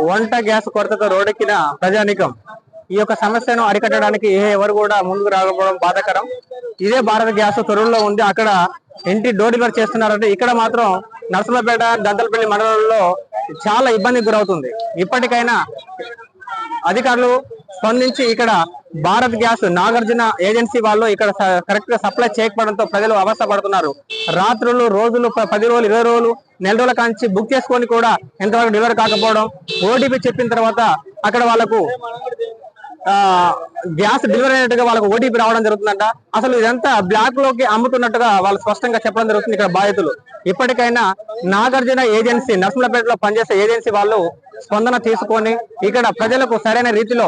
వంట గ్యాస్ కొరతతో రోడ్డెక్కిన ప్రజానికం ఈ యొక్క సమస్యను అరికట్టడానికి ఎవరు కూడా ముందుకు రాకపోవడం బాధాకరం. ఇదే భారత గ్యాస్ తొర్రూరులో ఉంది, అక్కడ ఇంటి డోర్ డెలివరీ చేస్తున్నారంటే ఇక్కడ మాత్రం నర్సంపేట దంతలపల్లి మండలంలో చాలా ఇబ్బందికి గురవుతుంది. ఇప్పటికైనా అధికారులు స్పందించి ఇక్కడ భారత్ గ్యాస్ నాగార్జున ఏజెన్సీ వాళ్ళు ఇక్కడ కరెక్ట్ గా సప్లై చేయకపోవడంతో ప్రజలు అవస్థ పడుతున్నారు. రాత్రులు, రోజులు, 10 రోజులు, 20 రోజులు, నెల రోజుల కాంచి బుక్ చేసుకొని కూడా ఎంతవరకు డెలివరీ కాకపోవడం, ఓటీపీ చెప్పిన తర్వాత అక్కడ వాళ్ళకు గ్యాస్ డెలివరీ అయినట్టుగా వాళ్ళకు ఓటీపీ రావడం జరుగుతుందంట. అసలు ఇదంతా బ్లాక్ లోకి అమ్ముతున్నట్టుగా వాళ్ళు స్పష్టంగా చెప్పడం జరుగుతుంది ఇక్కడ బాధితులు. ఇప్పటికైనా నాగార్జున ఏజెన్సీ, నర్సంపేటలో పనిచేసే ఏజెన్సీ వాళ్ళు స్పందన తీసుకొని ఇక్కడ ప్రజలకు సరైన రీతిలో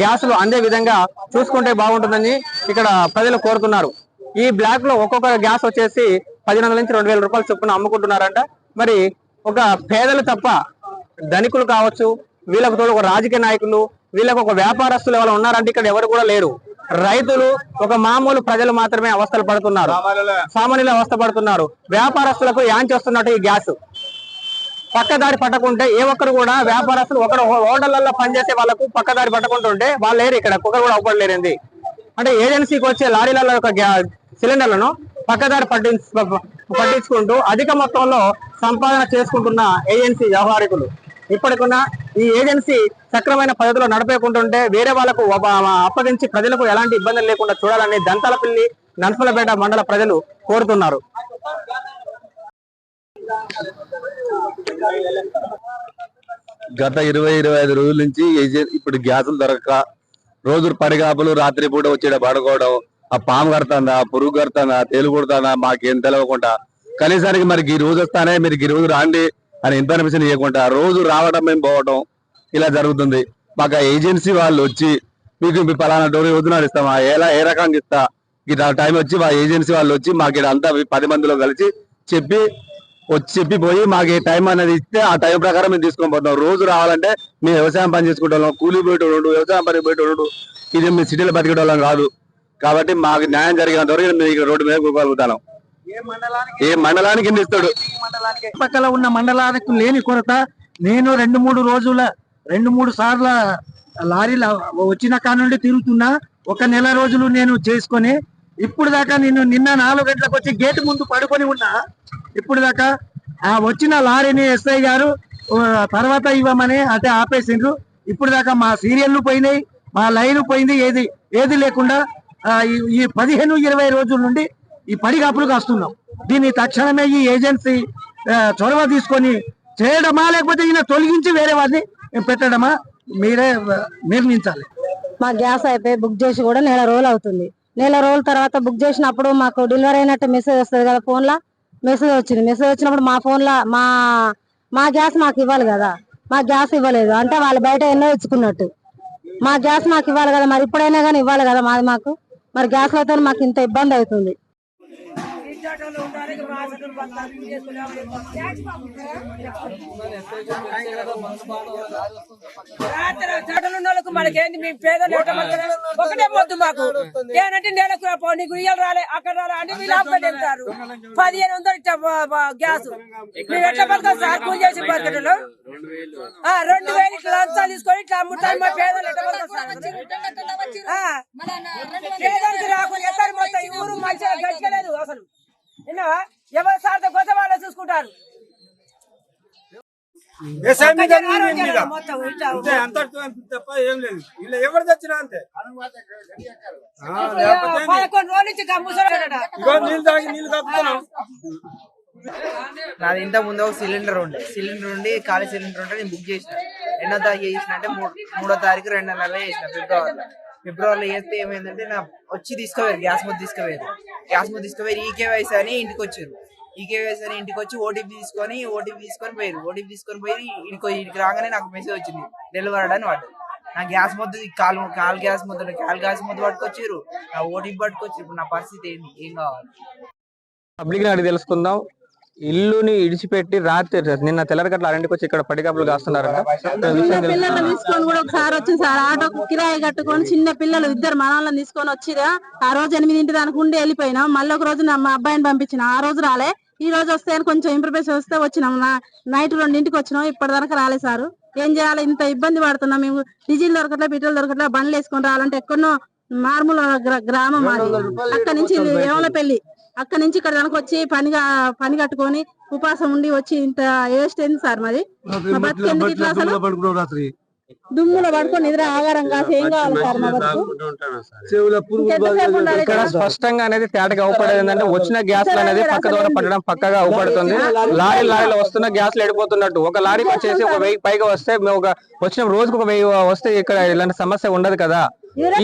గ్యాసులు అందే విధంగా చూసుకుంటే బాగుంటుందని ఇక్కడ ప్రజలు కోరుతున్నారు. ఈ బ్లాక్ లో ఒక్కొక్క గ్యాస్ వచ్చేసి 1500 నుంచి 2000 రూపాయలు చొప్పున అమ్ముకుంటున్నారంట. మరి ఒక పేదలు తప్ప ధనికులు కావచ్చు, వీళ్ళకు తోడు ఒక రాజకీయ నాయకులు, వీళ్ళకు ఒక వ్యాపారస్తులు ఎవరు ఉన్నారంటే ఇక్కడ ఎవరు కూడా లేరు. రైతులు, ఒక మామూలు ప్రజలు మాత్రమే అవస్థలు పడుతున్నారు, సామాన్యులు అవస్థ పడుతున్నారు. వ్యాపారస్తులకు యాంచి వస్తున్నట్టు ఈ గ్యాస్ పక్కదారి పట్టకుంటే ఏ ఒక్కరు కూడా వ్యాపారస్తులు ఒకరు హోటళ్లలో పనిచేసే వాళ్ళకు పక్కదారి పట్టకుంటుంటే వాళ్ళు లేరు, ఇక్కడ ఒక్కరు కూడా అవ్వలేరండి. అంటే ఏజెన్సీకి వచ్చే లారీలలో యొక్క సిలిండర్లను పక్కదారి పట్టించుకుంటూ అధిక మొత్తంలో సంపాదన చేసుకుంటున్న ఏజెన్సీ వ్యవహారికులు. ఇప్పటికున్నా ఈ ఏజెన్సీ సక్రమైన పద్ధతిలో నడిపేకుంటుంటే వేరే వాళ్ళకు అప్పగించి ప్రజలకు ఎలాంటి ఇబ్బందులు లేకుండా చూడాలని దంతలపల్లి, నర్సంపేట మండల ప్రజలు కోరుతున్నారు. గత 20-25 రోజుల నుంచి ఇప్పుడు గ్యాసులు దొరక రోజు పడిగాపులు, రాత్రి పూట వచ్చేట పడుకోవడం, ఆ పాము కడుతుందా, పురుగు కడుతుందా, తేలు కొడుతుందా మాకేం తెలియకుండా కనీసానికి మరి ఈ రోజు వస్తానే మీరు ఈ రోజు రాండి అని ఇన్ఫర్మేషన్ ఇవ్వకుండా రోజు రావడం మేము పోవడం ఇలా జరుగుతుంది. మాకు ఆ ఏజెన్సీ వాళ్ళు వచ్చి మీకు పలానా డోర్ రోజున ఇస్తామా, ఏ రకంగా ఇస్తా ఇట్లా టైం వచ్చి మా ఏజెన్సీ వాళ్ళు వచ్చి మాకు ఇక్కడ అంతా 10 మందిలో కలిసి చెప్పిపోయి మాకు ఏ టైం అనేది ఇస్తే ఆ టైం ప్రకారం మేము తీసుకొని పోతాం. రోజు రావాలంటే మేము వ్యవసాయం పని చేసుకుంటాం, కూలీ పోయేటోడు, వ్యవసాయం పని పోయేటోడు, ఇది మేము సిటీలో బతికేటోళ్ళం కాదు. కాబట్టి మాకు న్యాయం జరిగినంత వరకు మేము ఇక్కడ రోడ్డు మీద కూకోగలుగుతాం. ఏ మండలానికి ఇస్తాడు, పక్కల ఉన్న మండలానికి లేని కొరత. నేను 2-3 సార్ల లారీల వచ్చిన కానుండి తిరుగుతున్నా. 1 నెల రోజులు నేను చేసుకొని ఇప్పుడు దాకా నిన్న 4 గంటలకు వచ్చి గేటు ముందు పడుకొని ఉన్నా. ఇప్పుడు దాకా ఆ వచ్చిన లారీని ఎస్ఐ గారు తర్వాత ఇవ్వమని అంటే ఆపేసిండ్రు. ఇప్పుడు దాకా మా సీరియల్లు పోయినాయి, మా లైన్ పోయింది, ఏది లేకుండా ఈ 15-20 రోజుల నుండి ఈ పడిగాపులకు వస్తున్నాం. దీన్ని తక్షణమే ఈ ఏజెన్సీ చొరవ తీసుకొని చేయడమా లేకపోతే ఈయన తొలగించి వేరే వారిని పెట్టడమా మీరే నిర్ణయించాలి. మా గ్యాస్ అయిపోయి బుక్ చేసి కూడా 1 నెల రోజులు అవుతుంది. 1 నెల రోజుల తర్వాత బుక్ చేసినప్పుడు మాకు డెలివరీ అయినట్టు మెసేజ్ వస్తుంది కదా, ఫోన్ లో మెసేజ్ వచ్చింది. మెసేజ్ వచ్చినప్పుడు మా ఫోన్ లో మా గ్యాస్ మాకు ఇవ్వాలి కదా, మా గ్యాస్ ఇవ్వలేదు అంటే వాళ్ళు బయట ఎన్నో ఇచ్చుకున్నట్టు. మా గ్యాస్ మాకు ఇవ్వాలి కదా, మరి ఇప్పుడైనా కానీ ఇవ్వాలి కదా మాది మాకు. మరి గ్యాస్ అయితే మాకు ఇంత ఇబ్బంది అవుతుంది. మనకేంది మేము పేదలు ఒకటే పొద్దు మాకు ఏనంటే నెలకు నీకు ఇయ్యాలి రాలే అక్కడ రాలే అంటే వీళ్ళు ఆపుతారు. 1500 గ్యాస్ మేము ఎట్లా బతకాలి సార్? కూలి చేసి బతకటంలో 2000 ఇట్లా లంచాలు తీసుకొని ఇట్లా అమ్ముతారు. మా పేదలు ఎట్లా బతకాలి? పేదలకు రాకుండా ఎక్కడ మొత్తం ఈ ఊరు మంచిగా గడిచలేదు అసలు. ఎవరి సార్ కొత్త వాళ్ళే చూసుకుంటారు. తప్ప ఏం లేదు, ఇలా ఎవరు తెచ్చినా అంతే. 11 రోజుల నుంచి నీళ్ళు తాగి నీళ్ళు కప్పుతున్నాం. నాది ఇంత ముందు ఒక సిలిండర్ ఉండి ఖాళీ సిలిండర్ ఉంటే నేను బుక్ చేసిన. ఎన్నో తారీఖు చేసిన అంటే 3వ తారీఖు 2వ నెలలో చేసిన. ఫిబ్రవరిలో చేస్తే ఏమైందంటే నా వచ్చి తీసుకుపోయారు, గ్యాస్ మొత్తం తీసుకుపోయారు. ఈకేవైసీ అని ఇంటికి వచ్చారు. ఈకేవైసీ అని ఇంటికి వచ్చి ఓటీపీ తీసుకొని పోయారు. ఓటీపీ తీసుకొని పోయి ఇంటికి రాగానే నాకు మెసేజ్ వచ్చింది డెలివరీ అని వాడు. నా గ్యాస్ మొత్తం కాల్ గ్యాస్ మొత్తం పట్టుకొచ్చారు, నా ఓటీపీ పట్టుకొచ్చారు. ఇప్పుడు నా పరిస్థితి ఏంటి, ఏం కావాలి? పబ్లిక్ అడిగి తెలుసుకుందాం. ఇల్లుని ఇడిచిపెట్టి రాత్రి నిన్న తెల్లరగట్ల ఇంటికి వచ్చి ఇక్కడ పడిగాపులు కాస్తున్నారంట. పిల్లలు తీసుకొని కూడా ఒకసారి వచ్చింది సార్, ఆటోకు కిరాయి కట్టుకొని చిన్న పిల్లలు 2 మనవాళ్ళని తీసుకొని వచ్చిరా. ఆ రోజు 8 దానికి ఉండి వెళ్ళిపోయినాం. మళ్ళీ ఒక రోజు మా అబ్బాయిని పంపించిన, ఆ రోజు రాలే. ఈ రోజు వస్తే కొంచెం ఇంప్రూవ్మెంట్ వస్తే వచ్చినాం. నైట్ 2 వచ్చినాం, ఇప్పటిదాకా రాలే సారు. ఏం చేయాలి? ఇంత ఇబ్బంది పడుతున్నాం మేము. డీజిల్ దొరకట్లే, పెట్రోల్ దొరకట్లే, బండ్లు వేసుకొని రావాలంటే ఎక్కడో మారుమూల గ్రామం మాది. అక్కడ నుంచి ఏమలపల్లి, అక్కడ నుంచి ఇక్కడ దానికి వచ్చి పని కట్టుకొని ఉపాసం ఉండి వచ్చి ఇంత వేస్ట్ ఏంది సార్ మరి? మా బతుకు ఎందుకు ఇట్లా? అసలు దుమ్ములో పడుకొని నిద్ర ఆగారం కాసి ఏం కావాలి సార్ మా బతుకు? ఎంతసేపు ఉండాలి? ఇక్కడ స్పష్టంగా అనేది తేటగా అవుపడేది ఏంటంటే వచ్చిన గ్యాస్ అనేది పక్క దూరం పడడం పక్కగా అవుపడుతుంది. లారీలో వస్తున్న గ్యాస్లు ఎడిపోతున్నట్టు. ఒక లారీకి వచ్చేసి 1000 పైగా వస్తే వచ్చిన రోజుకు 1000 వస్తే ఇక్కడ ఇలాంటి సమస్య ఉండదు కదా.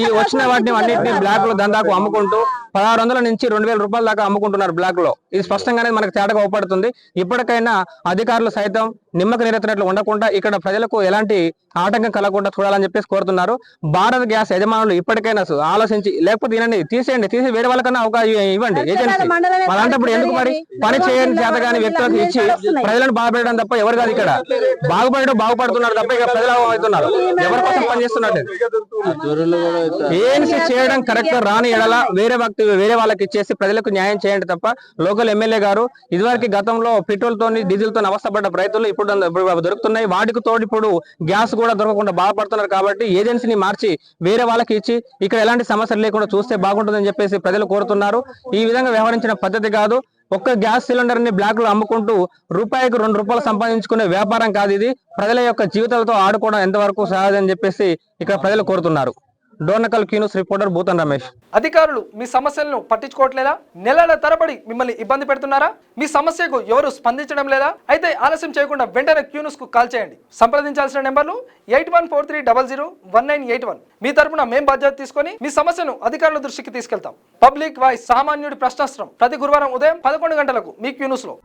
ఈ వచ్చిన వాటిని అన్నింటినీ బ్లాక్ లో దందాకు అమ్ముకుంటూ 1600 నుంచి 2000 రూపాయల దాకా అమ్ముకుంటున్నారు బ్లాక్ లో. ఇది స్పష్టంగానే మనకు తేటగా అవుపడుతుంది. ఇప్పటికైనా అధికారులు సైతం నిమ్మక నీరెత్తినట్లు ఉండకుండా ఇక్కడ ప్రజలకు ఎలాంటి ఆటంకం కలగకుండా చూడాలని చెప్పేసి కోరుతున్నారు. భారత్ గ్యాస్ యజమానులు ఇప్పటికైనా ఆలోచించి, లేకపోతే దీనిని తీసి వేరే వాళ్ళకన్నా అవకాశం ఇవ్వండి ఏజెన్సీ. అలాంటప్పుడు ఎందుకు మరి పని చేయని చేతగాని వ్యక్తులకు ఇచ్చి ప్రజలను బాగుపడడం తప్ప ఎవరు కాదు ఇక్కడ బాగుపడుతున్నారు తప్ప ఇక ప్రజలు అవుతున్నారు. ఎవరి కోసం పనిచేస్తున్నట్టు ఏఎన్సీ చేయడం కరెక్ట్ రాని ఎడల వేరే వాళ్ళకి ఇచ్చేసి ప్రజలకు న్యాయం చేయండి తప్ప లోకల్ ఎమ్మెల్యే గారు ఇదివరకు గతంలో పెట్రోల్ తోని డీజిల్ తో అవస్థపడ్డ రైతులు ఇప్పుడు దొరుకుతున్నాయి. వాటికి తోడు ఇప్పుడు గ్యాస్ కూడా దొరకకుండా బాధపడుతున్నారు. కాబట్టి ఏజెన్సీని మార్చి వేరే వాళ్ళకి ఇచ్చి ఇక్కడ ఎలాంటి సమస్యలు లేకుండా చూస్తే బాగుంటుందని చెప్పేసి ప్రజలు కోరుతున్నారు. ఈ విధంగా వ్యవహరించిన పద్ధతి కాదు. ఒక్క గ్యాస్ సిలిండర్ ని బ్లాక్ లో అమ్ముకుంటూ రూపాయికి 2 రూపాయలు సంపాదించుకునే వ్యాపారం కాదు ఇది. ప్రజల యొక్క జీవితాలతో ఆడుకోవడం ఎంతవరకు సహజని చెప్పేసి ఇక్కడ ప్రజలు కోరుతున్నారు. Dornakal Q News reporter Bhutan Ramesh. అధికారులు మీ సమస్యలను పట్టించుకోవట్లేదా? నెలల తరబడి మిమ్మల్ని ఇబ్బంది పెడుతున్నారా? మీ సమస్యకు ఎవరు స్పందించడం లేదా? అయితే ఆలస్యం చేయకుండా వెంటనే క్యూన్యూస్ కు కాల్ చేయండి. సంప్రదించాల్సిన నెంబర్లు 8143001981. మీ తరపున మేం బాధ్యత తీసుకొని మీ సమస్యను అధికారుల దృష్టికి తీసుకెళ్తాం. పబ్లిక్ వాయిస్, సామాన్యుడి ప్రశ్నాస్త్రం ప్రతి గురువారం ఉదయం 11 గంటలకు మీ క్యూన్యూస్ లో.